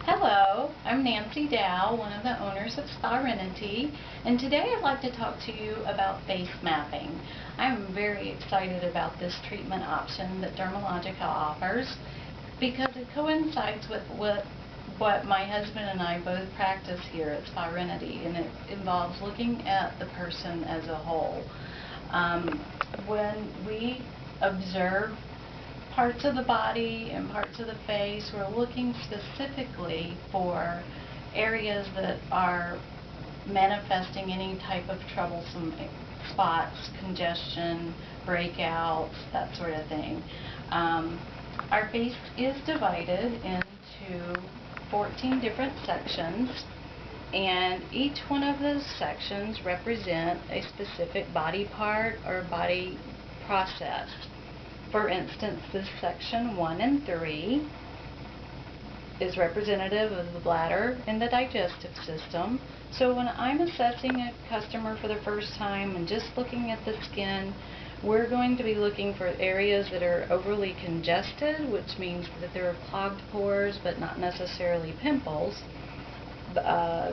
Hello, I'm Nancy Dowe, one of the owners of SpaRenity, and today I'd like to talk to you about face mapping. I'm very excited about this treatment option that Dermalogica offers because it coincides with what my husband and I both practice here at SpaRenity, and it involves looking at the person as a whole. When we observe parts of the body and parts of the face, we're looking specifically for areas that are manifesting any type of troublesome spots, congestion, breakouts, that sort of thing. Our face is divided into 14 different sections, and each one of those sections represent a specific body part or body process. For instance, this section 1 and 3 is representative of the bladder and the digestive system. So when I'm assessing a customer for the first time and just looking at the skin, we're going to be looking for areas that are overly congested, which means that there are clogged pores but not necessarily pimples,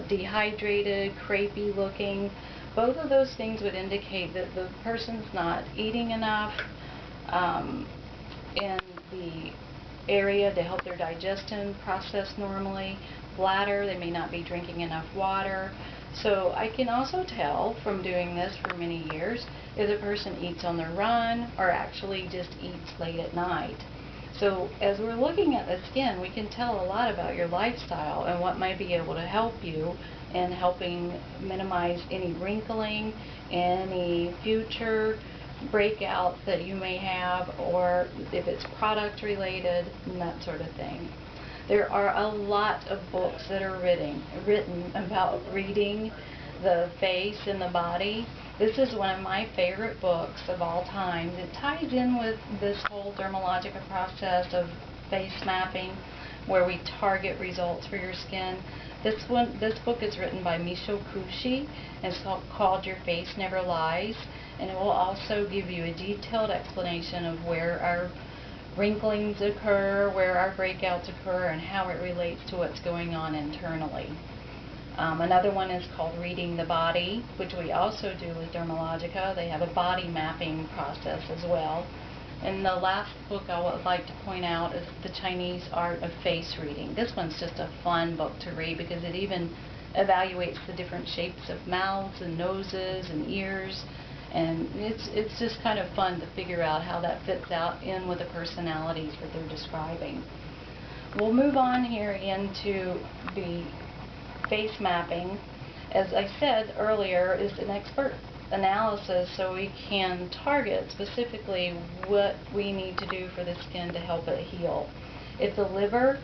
dehydrated, crepey looking. Both of those things would indicate that the person's not eating enough in the area to help their digestion process normally. Bladder, they may not be drinking enough water. So I can also tell from doing this for many years if the person eats on the run or actually just eats late at night. So as we're looking at the skin, we can tell a lot about your lifestyle and what might be able to help you in helping minimize any wrinkling, any future breakouts that you may have, or if it's product related and that sort of thing. There are a lot of books that are written about reading the face and the body. This is one of my favorite books of all time. It ties in with this whole Dermalogica process of face mapping, where we target results for your skin. This book is written by Michio Kushi, and it's called Your Face Never Lies, and it will also give you a detailed explanation of where our wrinklings occur, where our breakouts occur, and how it relates to what's going on internally. Another one is called Reading the Body, which we also do with Dermalogica. They have a body mapping process as well. And the last book I would like to point out is The Chinese Art of Face Reading. This one's just a fun book to read because it even evaluates the different shapes of mouths and noses and ears, and it's just kind of fun to figure out how that fits out in with the personalities that they're describing. We'll move on here into the face mapping. As I said earlier, is an expert analysis so we can target specifically what we need to do for the skin to help it heal. If the liver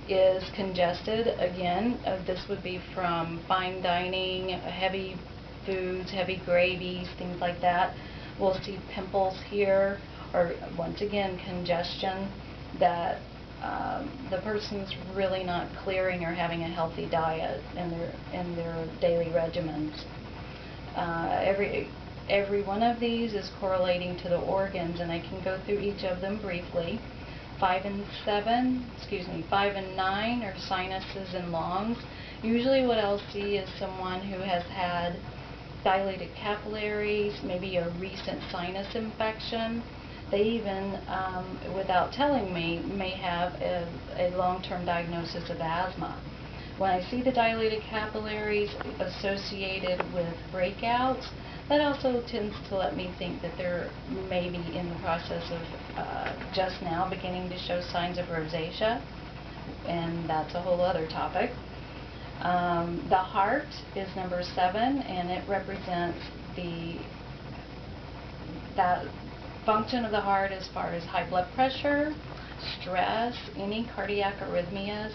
is congested, again, this would be from fine dining, heavy foods, heavy gravies, things like that. We'll see pimples here, or once again congestion, that the person's really not clearing or having a healthy diet in their daily regimens. Every one of these is correlating to the organs, and I can go through each of them briefly. 5 and 9 are sinuses and lungs. Usually what I'll see is someone who has had dilated capillaries, maybe a recent sinus infection. They even, without telling me, may have a long-term diagnosis of asthma. When I see the dilated capillaries associated with breakouts, that also tends to let me think that they're maybe in the process of just now beginning to show signs of rosacea, and that's a whole other topic. The heart is number 7, and it represents that function of the heart as far as high blood pressure, stress, any cardiac arrhythmias,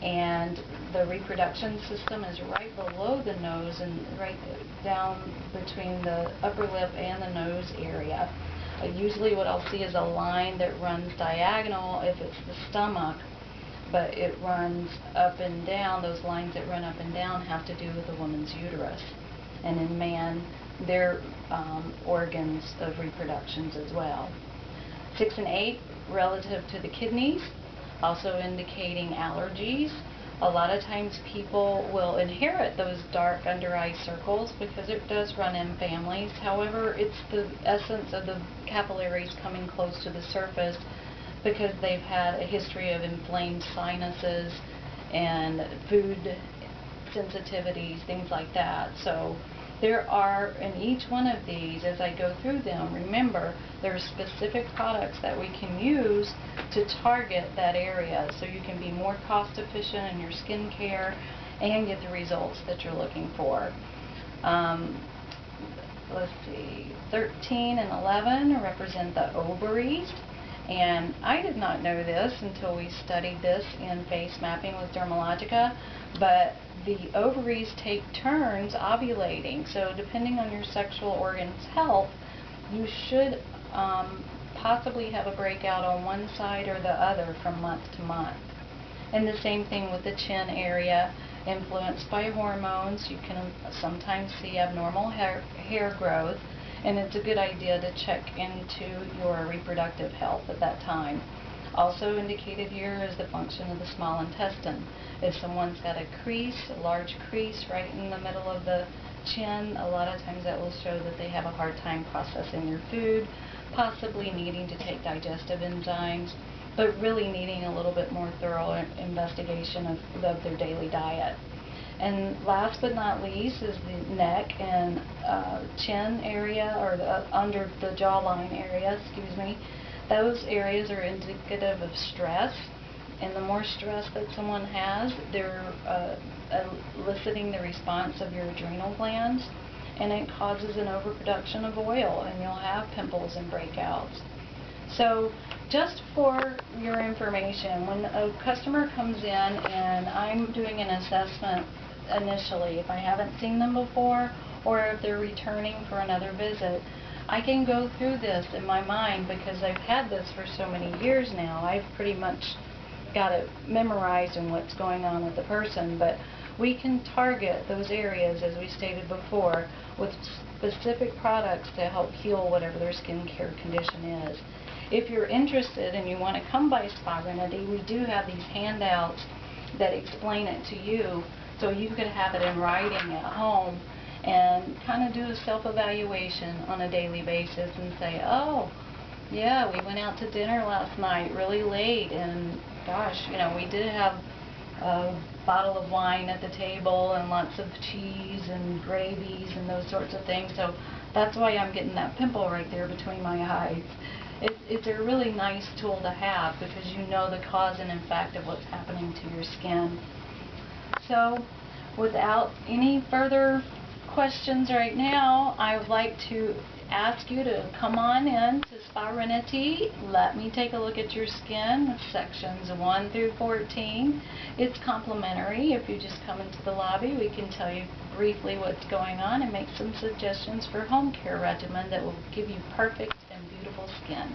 and the reproduction system is right below the nose and right down between the upper lip and the nose area. Usually what I'll see is a line that runs diagonal if it's the stomach, but it runs up and down. Those lines that run up and down have to do with the woman's uterus. And in man, their organs of reproductions as well. 6 and 8 relative to the kidneys, also indicating allergies. A lot of times people will inherit those dark under eye circles because it does run in families. However, it's the essence of the capillaries coming close to the surface because they've had a history of inflamed sinuses and food sensitivities, things like that. So there are, in each one of these, as I go through them, remember, there are specific products that we can use to target that area so you can be more cost efficient in your skincare and get the results that you're looking for. Let's see, 13 and 11 represent the ovaries. And I did not know this until we studied this in face mapping with Dermalogica, but the ovaries take turns ovulating. So depending on your sexual organ's health, you should possibly have a breakout on one side or the other from month to month. And the same thing with the chin area, influenced by hormones. You can sometimes see abnormal hair growth, and it's a good idea to check into your reproductive health at that time. Also indicated here is the function of the small intestine. If someone's got a crease, a large crease right in the middle of the chin, a lot of times that will show that they have a hard time processing their food, possibly needing to take digestive enzymes, but really needing a little bit more thorough investigation of their daily diet. And last but not least is the neck and chin area, or under the jawline area, excuse me. Those areas are indicative of stress, and the more stress that someone has, they're eliciting the response of your adrenal glands, and it causes an overproduction of oil, and you'll have pimples and breakouts. So just for your information, when a customer comes in and I'm doing an assessment initially, if I haven't seen them before or if they're returning for another visit, I can go through this in my mind because I've had this for so many years now. I've pretty much got it memorized and what's going on with the person, but we can target those areas, as we stated before, with specific products to help heal whatever their skincare condition is. If you're interested and you want to come by SpaRenity, we do have these handouts that explain it to you so you could have it in writing at home and kind of do a self-evaluation on a daily basis and say, oh, yeah, we went out to dinner last night really late, and gosh, you know, we did have a bottle of wine at the table and lots of cheese and gravies and those sorts of things, so that's why I'm getting that pimple right there between my eyes. It's a really nice tool to have because you know the cause and effect of what's happening to your skin. So without any further questions right now, I would like to ask you to come on in to SpaRenity. Let me take a look at your skin, sections 1 through 14. It's complimentary. If you just come into the lobby, we can tell you briefly what's going on and make some suggestions for home care regimen that will give you perfect and beautiful skin.